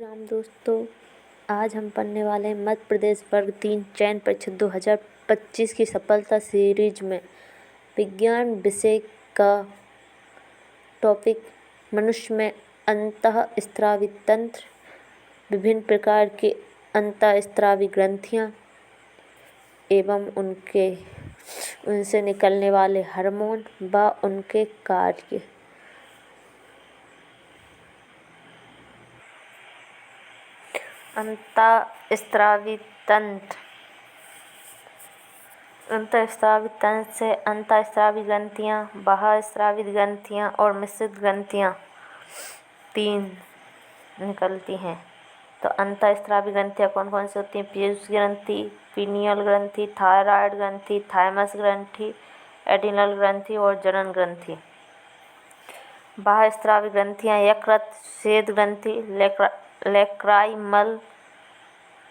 राम दोस्तों। आज हम पढ़ने वाले हैं मध्य प्रदेश वर्ग 3 चयन परीक्षा 2025 की सफलता सीरीज में विज्ञान विषय का टॉपिक मनुष्य में अंतःस्रावी तंत्र, विभिन्न प्रकार की अंतःस्रावी ग्रंथियाँ एवं उनसे निकलने वाले हार्मोन व उनके कार्य। अंतःस्रावी तंत्र से अंतःस्रावी ग्रंथियाँ, बाह्यस्रावी ग्रंथियाँ और मिश्रित ग्रंथियाँ 3 निकलती हैं। तो अंतःस्रावी ग्रंथियाँ कौन कौन सी होती हैं? पीयूष ग्रंथि, पीनियल ग्रंथि, थायराइड ग्रंथि, थाइमस ग्रंथि, एड्रिनल ग्रंथि और जनन ग्रंथि। बाह्यस्रावी ग्रंथियाँ यकृत, स्वेद ग्रंथि, लेक्राइमल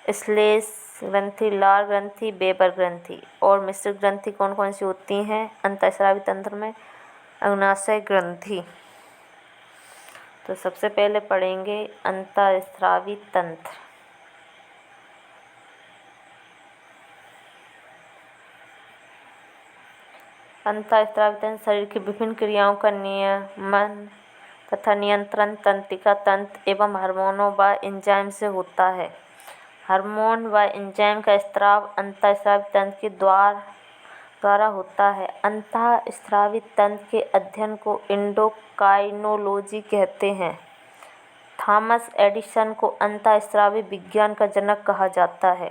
श्लेष ग्रंथि, लार ग्रंथि, वेबर ग्रंथि। और मिश्रित ग्रंथि कौन कौन सी होती हैं अंतःस्रावी तंत्र में? अग्नाशय ग्रंथि। तो सबसे पहले पढ़ेंगे अंतःस्रावी तंत्र। अंतःस्रावी तंत्र शरीर की विभिन्न क्रियाओं का नियमन तथा नियंत्रण तंत्रिका तंत्र एवं हार्मोनों व एंजाइम से होता है। हार्मोन व एंजाइम का स्राव अंतःस्रावी तंत्र के द्वारा होता है। अंतःस्रावी तंत्र के अध्ययन को एंडोक्राइनोलॉजी कहते हैं। थॉमस एडिसन को अंतःस्रावी विज्ञान का जनक कहा जाता है।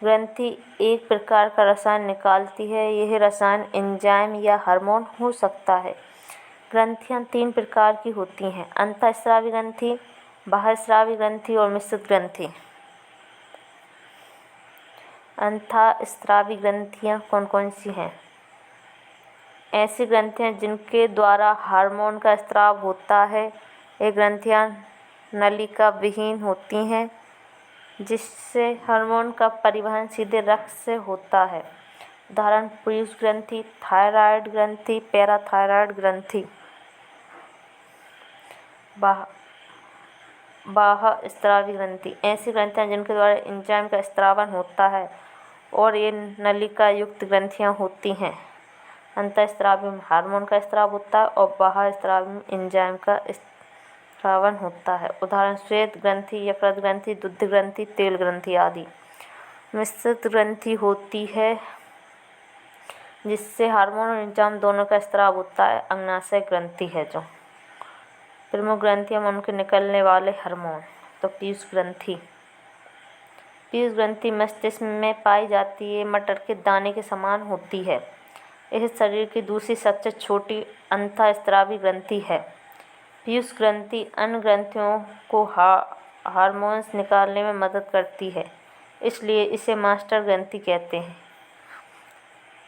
ग्रंथि एक प्रकार का रसायन निकालती है। यह रसायन एंजाइम या हार्मोन हो सकता है। ग्रंथियाँ 3 प्रकार की होती हैं: अंतःस्रावी ग्रंथि, बाह्यस्रावी ग्रंथि और मिश्रित ग्रंथि। अंतःस्रावी ग्रंथियाँ कौन कौन सी हैं? ऐसी ग्रंथियाँ जिनके द्वारा हार्मोन का स्राव होता है। ये ग्रंथियाँ नलिका विहीन होती हैं, जिससे हार्मोन का परिवहन सीधे रक्त से होता है। उदाहरण: पीयूष ग्रंथि, थायराइड ग्रंथि, पैराथायराइड ग्रंथि। बाह्यस्रावी ग्रंथि ऐसी ग्रंथियाँ जिनके द्वारा एंजाइम का स्रावन होता है और ये नलिका युक्त ग्रंथियाँ होती हैं। अंतःस्रावी में हार्मोन का स्राव होता है और बाह्यस्रावी में एंजाइम का स्रावन होता है। उदाहरण: श्वेत ग्रंथि, यकृत ग्रंथि, दुग्ध ग्रंथि, तेल ग्रंथि आदि। मिश्रित ग्रंथि होती है जिससे हार्मोन और एंजाइम दोनों का स्राव होता है। अग्नाशय ग्रंथि है जो प्रमुख ग्रंथियाँ में उनके निकलने वाले हार्मोन। तो पीयूष ग्रंथि मस्तिष्क में पाई जाती है। मटर के दाने के समान होती है। यह शरीर की दूसरी सबसे छोटी अंतःस्रावी ग्रंथि है। पीयूष ग्रंथि अन्य ग्रंथियों को हार्मोन्स निकालने में मदद करती है, इसलिए इसे मास्टर ग्रंथि कहते हैं।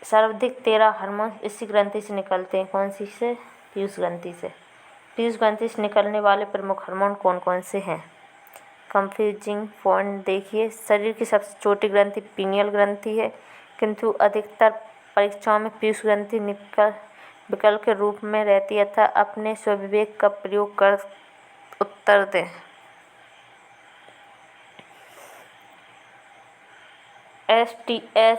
सर्वाधिक 13 हार्मोन्स इसी ग्रंथि से निकलते हैं। कौन सी से? पीयूष ग्रंथि से। पीयूष ग्रंथि से निकलने वाले प्रमुख हार्मोन कौन कौन से हैं? कंफ्यूजिंग पॉइंट देखिए। शरीर की सबसे छोटी ग्रंथि पीनियल ग्रंथि है, किंतु अधिकतर परीक्षाओं में पीयूष ग्रंथि विकल्प के रूप में रहती है अतः अपने स्वविवेक का प्रयोग कर उत्तर दें। एसटीएच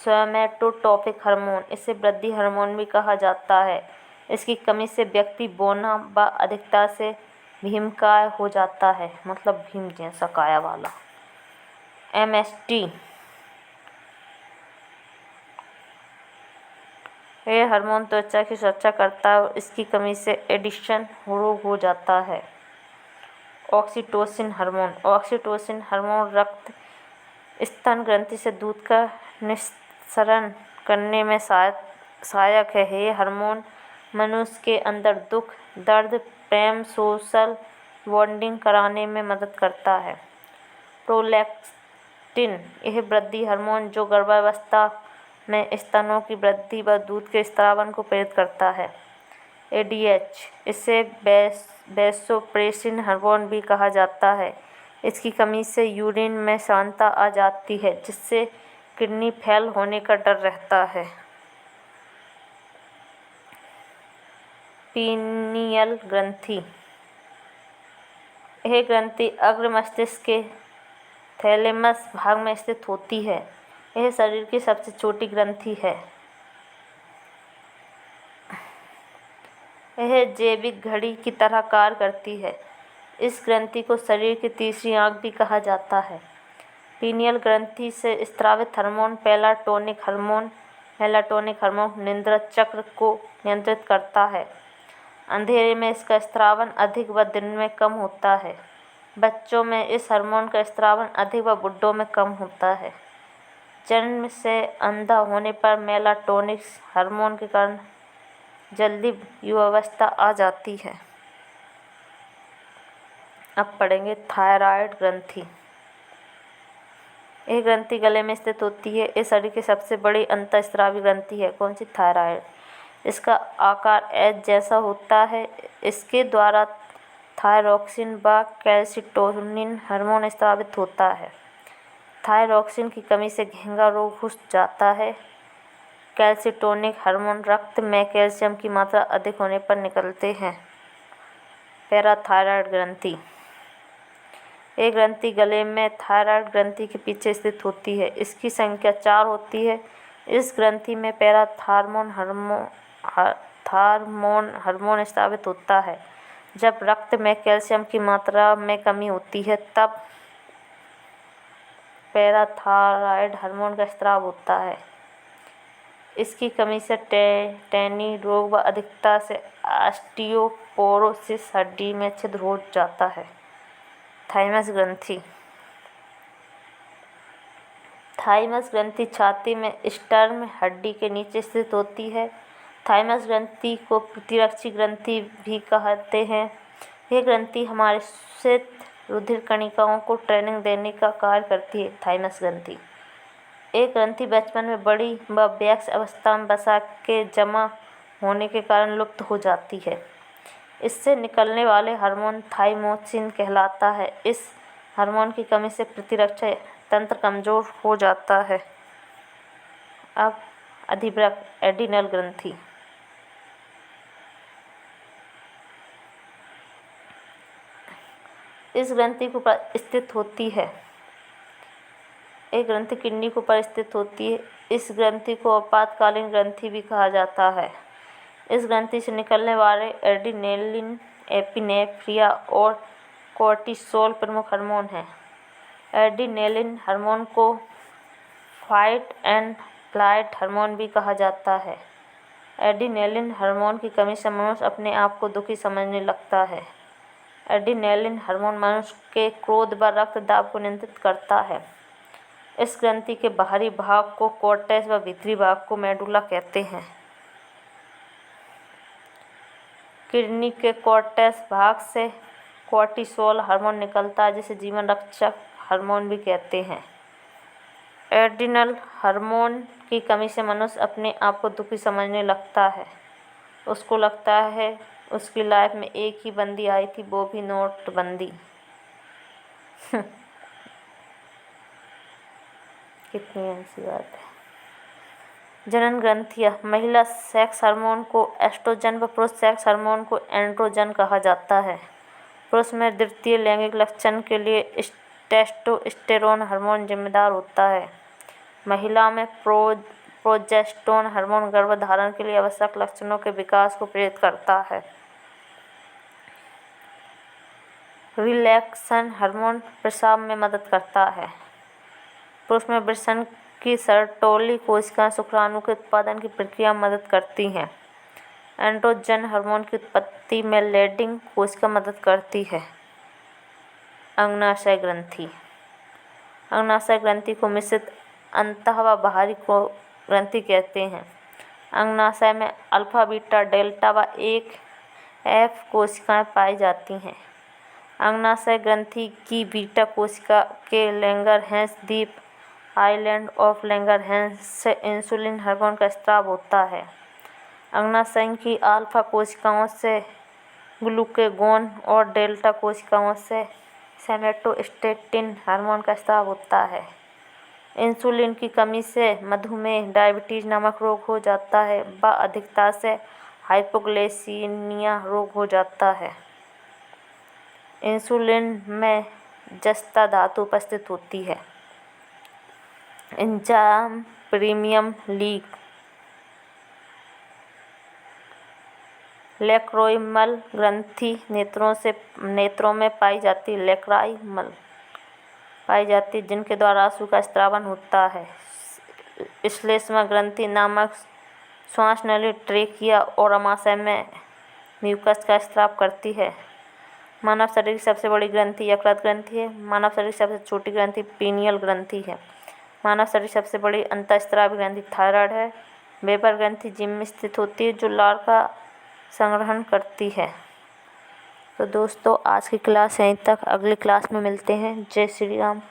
सोमैटोट्रोपिक हार्मोन, इसे वृद्धि हार्मोन भी कहा जाता है। इसकी कमी से व्यक्ति बौना व अधिकता से भीमकाय हो जाता है, मतलब भीम जैसा काया वाला। एमएसटी यह हार्मोन त्वचा की सुरक्षा करता है और इसकी कमी से एडिशन रोग हो जाता है। ऑक्सीटोसिन हार्मोन रक्त स्तन ग्रंथि से दूध का निस्सरण करने में सहायक है। यह हार्मोन मनुष्य के अंदर दुख, दर्द, प्रेम, सोशल बॉन्डिंग कराने में मदद करता है। प्रोलैक्टिन यह वृद्धि हार्मोन जो गर्भावस्था में स्तनों की वृद्धि व दूध के स्रावन को प्रेरित करता है। एडीएच इसे वैसोप्रेसिन हार्मोन भी कहा जाता है। इसकी कमी से यूरिन में सांद्रता आ जाती है, जिससे किडनी फेल होने का डर रहता है। पीनियल ग्रंथि यह ग्रंथि अग्र मस्तिष्क के थैलेमस भाग में स्थित होती है। यह शरीर की सबसे छोटी ग्रंथि है। यह जैविक घड़ी की तरह कार्य करती है। इस ग्रंथि को शरीर की तीसरी आंख भी कहा जाता है। पीनियल ग्रंथि से स्रावित हार्मोन मेलाटोनिक हार्मोन निद्रा चक्र को नियंत्रित करता है। अंधेरे में इसका स्रावन अधिक व दिन में कम होता है। बच्चों में इस हार्मोन का स्रावन अधिक व बुढ़ों में कम होता है। जन्म से अंधा होने पर मेलाटोनिक हार्मोन के कारण जल्दी युवावस्था आ जाती है। अब पढ़ेंगे थायराइड ग्रंथि। यह ग्रंथि गले में स्थित होती है। इस शरीर की सबसे बड़ी अंतःस्रावी ग्रंथि है। कौन सी? थायराइड। इसका आकार एच जैसा होता है। इसके द्वारा थायरॉक्सिन व कैल्सिटोनिन हार्मोन स्रावित होता है। थायरॉक्सिन की कमी से घेंगा रोग हो जाता है। कैल्सिटोनिक हार्मोन रक्त में कैल्शियम की मात्रा अधिक होने पर निकलते हैं। पैराथायराइड ग्रंथि। एक ग्रंथि गले में थायराइड ग्रंथि के पीछे स्थित होती है। इसकी संख्या 4 होती है। इस ग्रंथि में पैराथार्मोन हार्मोन स्रावित होता है। जब रक्त में कैल्शियम की मात्रा में कमी होती है तब पैराथायराइड हार्मोन का स्राव होता है। इसकी कमी से टेनी रोग व अधिकता से ऑस्टियोपोरोसिस हड्डी में छिद्र हो जाता है। थाइमस ग्रंथि। थाइमस ग्रंथि छाती में स्टर्म हड्डी के नीचे स्थित होती है। थाइमस ग्रंथि को प्रतिरक्षी ग्रंथि भी कहते हैं। यह ग्रंथि हमारे श्वेत रुधिर कणिकाओं को ट्रेनिंग देने का कार्य करती है। थाइमस ग्रंथि। एक ग्रंथि बचपन में बड़ी व वयस्क अवस्था में वसा के जमा होने के कारण लुप्त हो जाती है। इससे निकलने वाले हार्मोन थाइमोसिन कहलाता है। इस हार्मोन की कमी से प्रतिरक्षा तंत्र कमजोर हो जाता है। अब अधिवृक्क एडिनल ग्रंथि। इस ग्रंथि को स्थित होती है। एक ग्रंथि किडनी के ऊपर स्थित होती है। इस ग्रंथि को आपातकालीन ग्रंथि भी कहा जाता है। इस ग्रंथि से निकलने वाले एड्रेनालिन, एपिनेफ्रिन और कोर्टिसोल प्रमुख हार्मोन हैं। एड्रेनालिन हार्मोन को फाइट एंड फ्लाइट हार्मोन भी कहा जाता है। एड्रेनालिन हार्मोन की कमी से मनुष्य अपने आप को दुखी समझने लगता है। एड्रेनालिन हार्मोन मनुष्य के क्रोध व रक्तदाब को नियंत्रित करता है। इस ग्रंथि के बाहरी भाग को कोर्टेक्स व भीतरी भाग को मेडुला कहते हैं। किडनी के कोर्टेक्स भाग से कोर्टिसोल हार्मोन निकलता है, जिसे जीवन रक्षक हार्मोन भी कहते हैं। एड्रिनल हार्मोन की कमी से मनुष्य अपने आप को दुखी समझने लगता है। उसको लगता है उसकी लाइफ में एक ही बंदी आई थी, वो भी नोटबंदी। कितनी ऐसी बात है। जनन ग्रंथियां। महिला सेक्स हार्मोन को एस्ट्रोजन व पुरुष सेक्स हार्मोन को एंड्रोजन कहा जाता है। पुरुष में द्वितीय लैंगिक लक्षण के लिए टेस्टोस्टेरोन हार्मोन जिम्मेदार होता है। महिला में प्रोजेस्टेरोन हार्मोन गर्भधारण के लिए आवश्यक लक्षणों के विकास को प्रेरित करता है। रिलैक्सेशन हार्मोन प्रस्राव में मदद करता है। पुरुष में वृषण की सर्टोली कोशिकाएं शुक्राणु के उत्पादन की प्रक्रिया में मदद करती हैं। एंड्रोजन हार्मोन की उत्पत्ति में लेडिंग कोशिका मदद करती है। अंगनाशय ग्रंथि। अंगनाशय ग्रंथि को मिश्रित अंतः व बाहरी को ग्रंथि कहते हैं। अंगनाशय में अल्फा, बीटा, डेल्टा व एक एफ कोशिकाएं पाई जाती हैं। अंगनाशय ग्रंथि की बीटा कोशिका के लैंगरहैंस द्वीप आइलैंड ऑफ लैंगरहैंस से इंसुलिन हार्मोन का स्राव होता है। अंगनाशय की अल्फा कोशिकाओं से ग्लूकेगोन और डेल्टा कोशिकाओं से सोमेटोस्टेटिन हार्मोन का स्राव होता है। इंसुलिन की कमी से मधुमेह, डायबिटीज नामक रोग हो जाता है व अधिकता से हाइपोग्लाइसीमिया रोग हो जाता है। इंसुलिन में जस्ता धातु उपस्थित होती है। एंजाइम प्रीमियम लीक लेक्रोइमल ग्रंथि नेत्रों में पाई जाती है, लेक्राइमल पाई जाती है, जिनके द्वारा आंसू का स्रावन होता है। श्लेष्मा ग्रंथि नामक श्वासनली ट्रेकिया और आमाशय में म्यूकस का स्राव करती है। मानव शरीर की सबसे बड़ी ग्रंथि यकृत ग्रंथि है। मानव शरीर की सबसे छोटी ग्रंथि पीनियल ग्रंथि है। मानव शरीर की सबसे बड़ी अंतःस्रावी ग्रंथि थायराइड है। वेबर ग्रंथि जीभ में स्थित होती है, जो लार का संग्रहण करती है। तो दोस्तों, आज की क्लास यहीं तक। अगली क्लास में मिलते हैं। जय श्री राम।